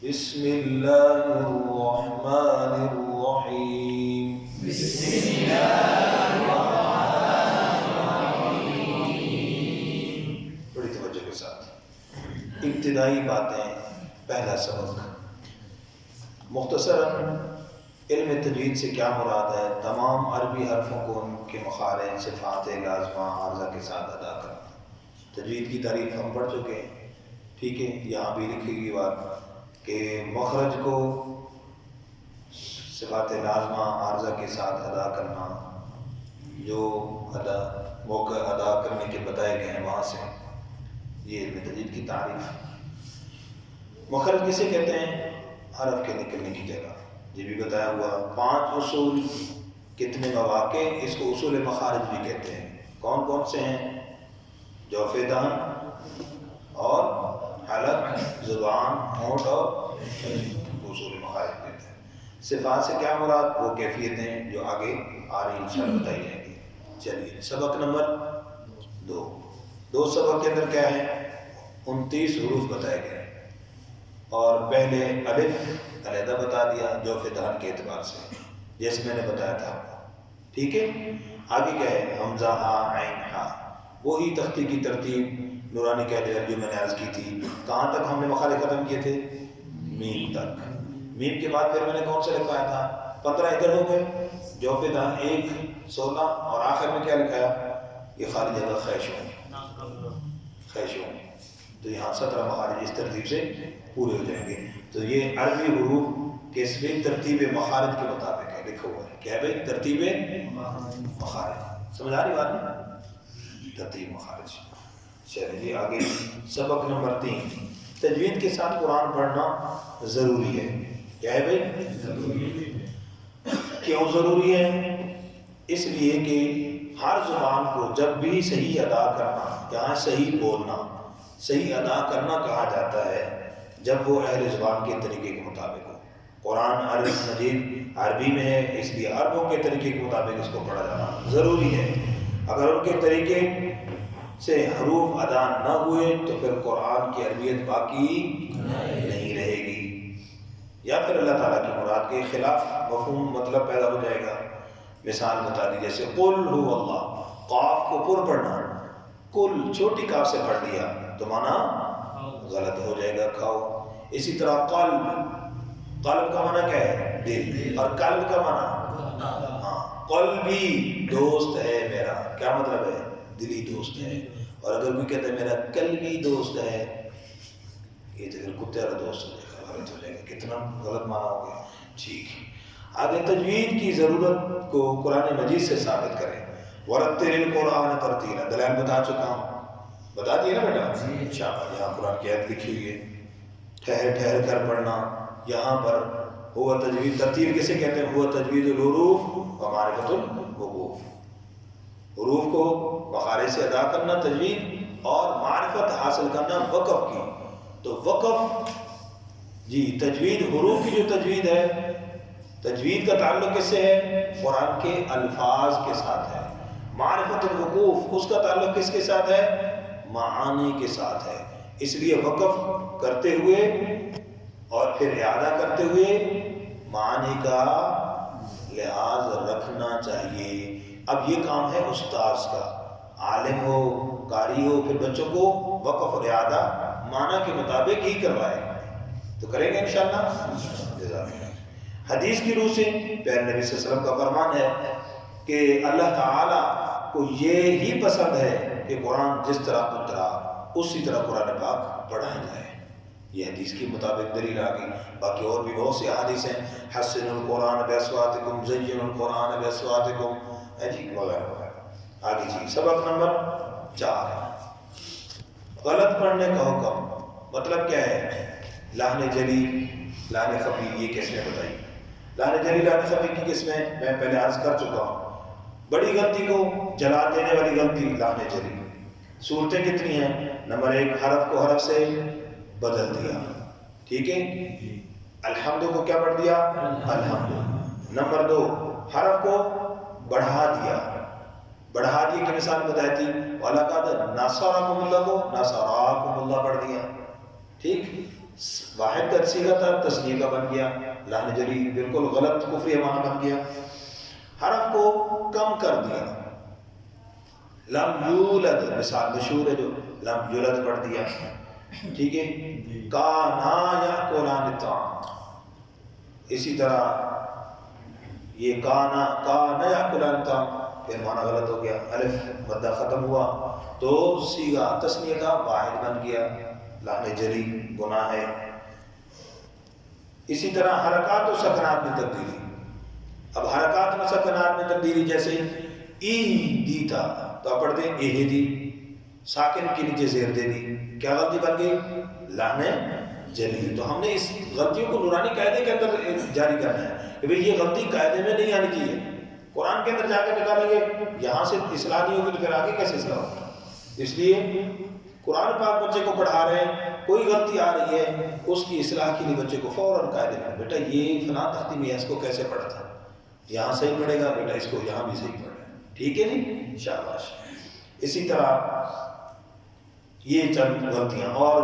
بسم اللہ الرحمن الرحیم. بسم اللہ بڑی توجہ کے ساتھ ابتدائی باتیں. پہلا سبق مختصراً علم تجوید سے کیا مراد ہے؟ تمام عربی حرفوں کو ان کے مخارج، صفات لازمہ، عارضہ کے ساتھ ادا کرنا. تجوید کی تعریف ہم پڑھ چکے ہیں، ٹھیک ہے. یہاں بھی لکھی گئی بات کہ مخرج کو صفات لازمہ عارضہ کے ساتھ ادا کرنا، جو موقع ادا کرنے کے بتائے گئے ہیں وہاں سے، یہ علم تجوید کی تعریف. مخرج کسے کہتے ہیں؟ حرف کے نکلنے کی جگہ. یہ بھی بتایا ہوا 5 اصول، کتنے مواقع، اس کو اصول مخارج بھی کہتے ہیں. کون کون سے ہیں؟ جوف دہن اور حلق، زبان، ہونٹ اور اصول مخارج کہتے ہیں. صفات سے کیا مراد؟ وہ کیفیتیں جو آگے آ رہی انشاءاللہ بتائی جائیں گی. چلیے سبق نمبر 2 سبق کے اندر کیا ہے؟ 29 حروف بتائے گئے اور پہلے الف علیحدہ بتا دیا جوف دہن کے اعتبار سے، جیسے میں نے بتایا تھا، ٹھیک ہے. آگے کیا ہے؟ حمزہ، ہا، عین، ہا. وہی تختی کی ترتیب نورانی کیلیور جو میں نے عرض کی تھی. کہاں تک ہم نے مخارج ختم کیے تھے؟ میم تک. میم کے بعد پھر میں نے کون سے لکھوایا تھا؟ 15 ادھر ہو گئے، جوف دہن 1، 16، اور آخر میں کیا لکھایا؟ یہ خالی جگہ خیشوں. تو یہاں 17 مخارج اس ترتیب سے پورے ہو جائیں گے. تو یہ عربی حروف کیسویں ترتیب مخارج کے مطابق ہے، لکھا ہوا ہے. کیا ہے بھائی؟ ترتیب مخارج. سمجھ آ رہی بات نہیں؟ ترتیب مخارج. چلیے آگے سبق نمبر 3. تجوید کے ساتھ قرآن پڑھنا ضروری ہے. کیا ہے بھائی؟ کیوں ضروری ہے؟ اس لیے کہ ہر زبان کو جب بھی صحیح ادا کرنا، یہاں صحیح بولنا، صحیح ادا کرنا کہا جاتا ہے جب وہ اہل زبان کے طریقے کے مطابق ہو. قرآن عربی مجید عربی میں ہے، اس لیے عربوں کے طریقے کے مطابق اس کو پڑھا جانا ضروری ہے. اگر ان کے طریقے سے حروف ادا نہ ہوئے تو پھر قرآن کی عربیت باقی نہیں رہے گی، یا پھر اللہ تعالیٰ کی مراد کے خلاف مفہوم مطلب پیدا ہو جائے گا. مثال بتا دی، جیسے قل هو اللہ، قاف کو پر پڑھنا، کل چھوٹی کاف سے پڑھ لیا تو معنی غلط ہو جائے گا، کھاؤ. اسی طرح قلب کا معنی کیا ہے؟ دل. اور قلب کا معنی قلبی دوست ہے میرا. کیا مطلب ہے؟ دلی دوست ہے. اور اگر کوئی کہتا ہے میرا قلبی دوست ہے، یہ تو پھر کتے والا دوست ہو جائے گا، غلط ہو جائے گا. کتنا غلط معنی ہو گیا. ٹھیک. آگے تجوید کی ضرورت کو قرآن مجید سے ثابت کریں. ورتل القرآن ترتیلا، دلائل بتا چکا ہوں، بتا دیے نا بیٹا. شاباش. یہاں قرآن کی آیت لکھی ہوئی ہے، ٹھہر ٹھہر کر پڑھنا. یہاں پر ہوا تجوید. ترتیب کسے کہتے ہیں؟ ہوا تجوید الحروف و معرفت الوقوف. حروف کو مخارج سے ادا کرنا تجوید، اور معرفت حاصل کرنا وقف کی. تو وقف جی تجوید، حروف کی جو تجوید ہے، تجوید کا تعلق کس سے ہے؟ قرآن کے الفاظ کے ساتھ ہے. معرفت الوقوف، اس کا تعلق کس کے ساتھ ہے؟ معانی کے ساتھ ہے. اس لیے وقف کرتے ہوئے اور پھر اعادہ کرتے ہوئے معانی کا لحاظ رکھنا چاہیے. اب یہ کام ہے استاذ کا، عالم ہو، قاری ہو، پھر بچوں کو وقف اور اعادہ معنی کے مطابق ہی کروائے. تو کریں گے انشاءاللہ. حدیث کی روح سے پیارے نبی صلی اللہ علیہ وسلم کا فرمان ہے کہ اللہ تعالیٰ کو یہ ہی پسند ہے کہ قرآن جس طرح اترا اسی طرح قرآن پاک پڑھایا جائے. یہ حدیث کے مطابق دلیل آ گئی. باقی اور بھی بہت سی احادیث ہیں، حسن القرآن باصواتکم، زین القرآن باصواتکم، وغیرہ وغیرہ. آگے جی سبق نمبر 4. غلط پڑھنے کا حکم. مطلب کیا ہے؟ لحن جلی، لحن خفی، یہ قسمیں بتائی. لحن جلی، لحن خفی کی قسمیں میں پہلے عرض کر چکا ہوں. بڑی غلطی کو جلا دینے والی غلطی لحن جلی. صورتیں کتنی ہیں؟ نمبر 1، حرف کو حرف سے بدل دیا، ٹھیک ہے. الحمد کو کیا پڑھ دیا؟ الحمد. نمبر 2، حرف کو بڑھا دیا. بڑھا دیے کی مثال بتائی تھی، وَلَقَدْ نَصَرَكُمُ اللَّهُ کو نَصَرَاكُمُ اللَّهُ پڑھ دیا، ٹھیک. واحد کا سیغہ تھا، تثنیہ کا بن گیا، لام جلی بالکل غلط کفری معنی بن گیا، حرف کو کم کر دیا، لم یولد مثال مشہور ہے جو لم یولد پڑھ دیا، ٹھیک ہے، کانا یاکلان الطعام، اسی طرح یہ کانا یاکلان الطعام پھر معنی غلط ہو گیا، الف مدہ ختم ہوا تو سیغہ تثنیہ کا واحد بن گیا، لام جلی گناہ ہے۔ اسی طرح حرکات و سکنات میں تبدیلی، اب حرکات میں سکنات میں تبدیلی جیسے ای دی تھا تو آپ پڑھتے ہیں اے دی، ساکن کے نیچے زیر دے دی، کیا غلطی بن گئی؟ لام جلی۔ تو ہم نے اس غلطیوں کو نورانی قاعدے کے اندر جاری کرنا ہے کہ بھئی یہ غلطی قاعدے میں نہیں آنی چاہیے، قرآن کے اندر جا کے نکالیں گے، یہاں سے اصلاح نہیں ہوگی تو پھر آگے کیسے اصلاح ہوگا؟ اس لیے قرآن پاک بچے کو پڑھا رہے ہیں، کوئی غلطی آ رہی ہے اس کی اصلاح کے لیے بچے کو فوراً قاعدے میں، بیٹا یہ فلاں تختی میں ہے، اس کو کیسے پڑھا تھا، یہاں صحیح پڑھے گا بیٹا، اس کو یہاں بھی صحیح پڑھنا ہے، ٹھیک ہے نہیں، شاباش۔ اسی طرح یہ چند غلطیاں اور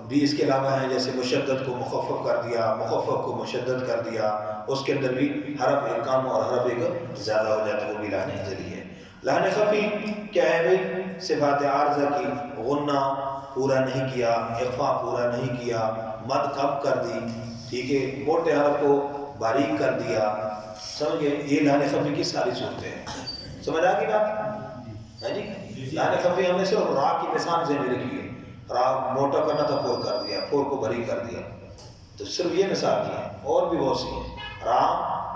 بھی اس کے علاوہ ہیں، جیسے مشدد کو مخفف کر دیا، مخفف کو مشدد کر دیا، اس کے اندر بھی حرف ایک کم اور حرف ایک زیادہ ہو جاتا ہے، وہ بھی لام جلی ہے۔ لام خفی کیا ہے بھائی؟ صفات عارضہ کی، غنہ پورا نہیں کیا، اخفا پورا نہیں کیا، مد کم کر دی، ٹھیک ہے، موٹے حرف کو باریک کر دیا، سمجھ گئے؟ یہ لام خفی کی ساری صورتیں ہیں، سمجھ آ گئی بات؟ ہے جی، لام خفی ہم نے صرف را کی مثال ذہن میں رکھی ہے، را موٹا کرنا تھا پور کر دیا، پور کو باریک کر دیا، تو صرف یہ مثال دی ہے، اور بھی بہت سی ہیں۔ را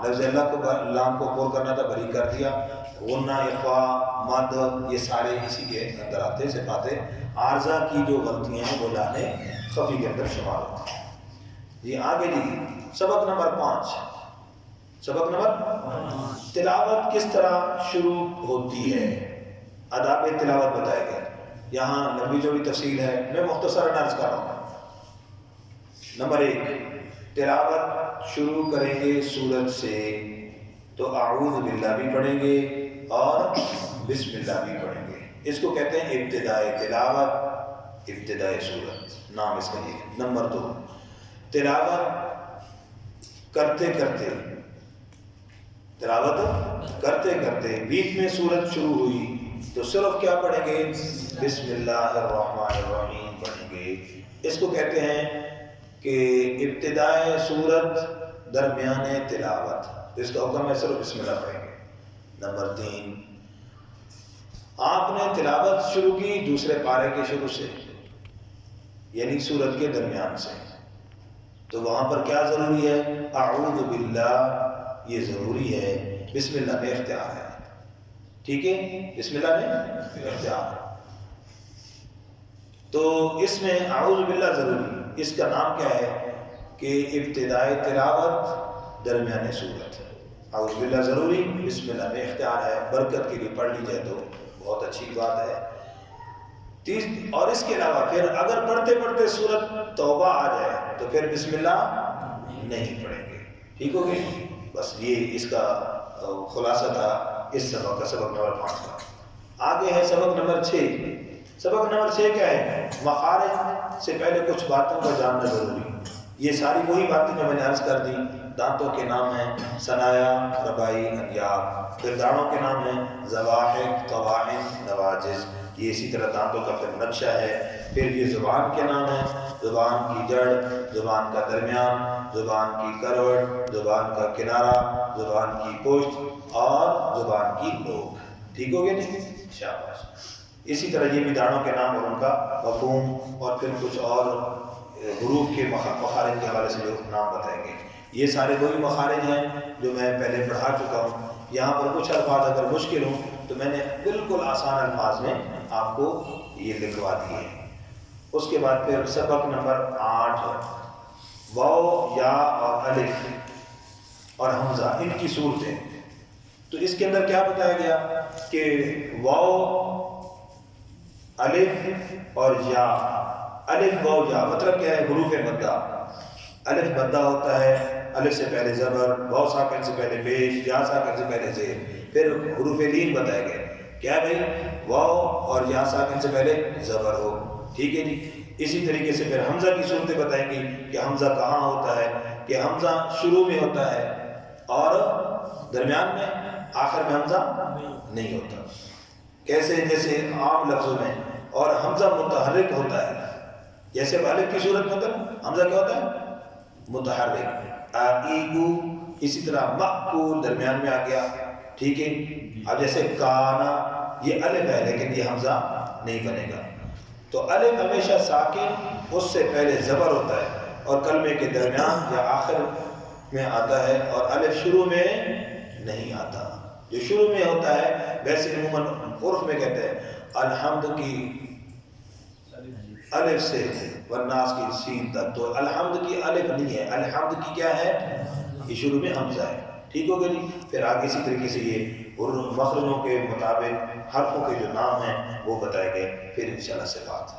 لفظ اللہ کو لام کو پور کرنا تھا باریک کر دیا، غنہ اخفا مد یہ سارے اسی کے اندر آتے ہیں، صفات عارضہ کی جو غلطیاں ہیں وہ لام خفی کے اندر شمار ہوتی ہیں۔ یہ آگے جی سبق نمبر 5، سبق نمبر تلاوت کس طرح شروع ہوتی ہے، آداب تلاوت بتائے گئے، یہاں لمبی چوڑی تفصیل ہے، میں مختصر عرض کر رہا ہوں۔ نمبر 1، تلاوت شروع کریں گے سورت سے تو اعوذ باللہ بھی پڑھیں گے اور بسم اللہ بھی پڑھیں گے، اس کو کہتے ہیں ابتدائے تلاوت، ابتدائے سورت نام اس کا یہ ہے۔ نمبر 2، تلاوت کرتے کرتے بیچ میں سورت شروع ہوئی تو صرف کیا پڑھیں گے؟ بسم اللہ الرحمن الرحیم پڑھیں گے، اس کو کہتے ہیں کہ ابتدائے سورت درمیان تلاوت، اس کا حکم ہے صرف بسم اللہ پڑھیں گے۔ نمبر 3، آپ نے تلاوت شروع کی دوسرے پارے کے شروع سے، یعنی سورت کے درمیان سے، تو وہاں پر کیا ضروری ہے؟ اعوذ باللہ یہ ضروری ہے، بسم اللہ میں اختیار ہے، ٹھیک ہے، بسم اللہ میں اختیار ہے، تو اس میں اعوذ باللہ ضروری، اس کا نام کیا ہے کہ ابتدائے تلاوت درمیان سورت، اعوذ باللہ ضروری، بسم اللہ میں اختیار ہے، برکت کے لیے پڑھ لی جائے تو بہت اچھی بات ہے۔ اور اس کے علاوہ پھر اگر پڑھتے پڑھتے سورت توبہ آ جائے تو پھر بسم اللہ نہیں پڑھیں گے، ٹھیک ہو گئی؟ بس یہ اس کا خلاصہ تھا اس سبق کا، سبق نمبر 5 کا۔ آگے ہے سبق نمبر 6، سبق نمبر 6 کیا ہے؟ مخارج سے پہلے کچھ باتوں کا جاننا ضروری، یہ ساری وہی باتیں جو میں نے عرض کر دی، دانتوں کے نام ہیں ثنایا، ربائی، انیاب، پھر داڑھوں کے نام ہیں زواحف، قواحف، نواجز، یہ اسی طرح دانتوں کا پھر نقشہ ہے، پھر یہ زبان کے نام ہیں، زبان کی جڑ، زبان کا درمیان، زبان کی کروٹ، زبان کا کنارہ، زبان کی پشت اور زبان کی نوک، ٹھیک ہو گیا نہیں؟ شاباش۔ اسی طرح یہ بھی داڑھوں کے نام اور ان کا مفہوم، اور پھر کچھ اور حروف کے مخارج کے حوالے سے جو نام بتائیں گے، یہ سارے وہی مخارج ہیں جو میں پہلے پڑھا چکا ہوں، یہاں پر کچھ الفاظ اگر مشکل ہوں تو میں نے بالکل آسان الفاظ میں آپ کو یہ لکھوا دیے ہیں۔ اس کے بعد پھر سبق نمبر 8، واو، یا اور الف اور حمزہ، ان کی صورتیں، تو اس کے اندر کیا بتایا گیا کہ واو، الف اور یا، الف واو یا مطلب کیا ہے؟ حروف مدہ، الف مدہ ہوتا ہے، الف سے پہلے زبر، واو ساکن سے پہلے پیش، یا ساکن سے پہلے زیر، پھر حروف لین بتائے گئے، کیا بھائی؟ واو اور یا ساکن سے پہلے زبر ہو، ٹھیک ہے جی، اسی طریقے سے پھر حمزہ کی صورتیں بتائیں گی کہ حمزہ کہاں ہوتا ہے، کہ حمزہ شروع میں ہوتا ہے اور درمیان میں، آخر میں حمزہ نہیں ہوتا، کیسے؟ جیسے عام لفظوں میں، اور حمزہ متحرک ہوتا ہے، جیسے الف کی صورت میں ہوتا ہے حمزہ کیا ہوتا ہے؟ متحرک، آئیگو، اسی طرح مأکول درمیان میں آ گیا، ٹھیک ہے۔ اب جیسے کانا، یہ الف ہے لیکن یہ حمزہ نہیں بنے گا، تو الف ہمیشہ ساکن، اس سے پہلے زبر ہوتا ہے اور کلمے کے درمیان یا آخر میں آتا ہے، اور الف شروع میں نہیں آتا۔ جو شروع میں ہوتا ہے ویسے عموماً عرف میں کہتے ہیں الحمد کی الف سے والناس کی سین تک، تو الحمد کی الف نہیں ہے، الحمد کی کیا ہے؟ یہ شروع میں حمزہ ہے، ٹھیک ہو گیا جی۔ پھر آگے اسی طریقے سے یہ اور مخرجوں کے مطابق حرفوں کے جو نام ہیں وہ بتائے گئے، پھر انشاءاللہ صفات۔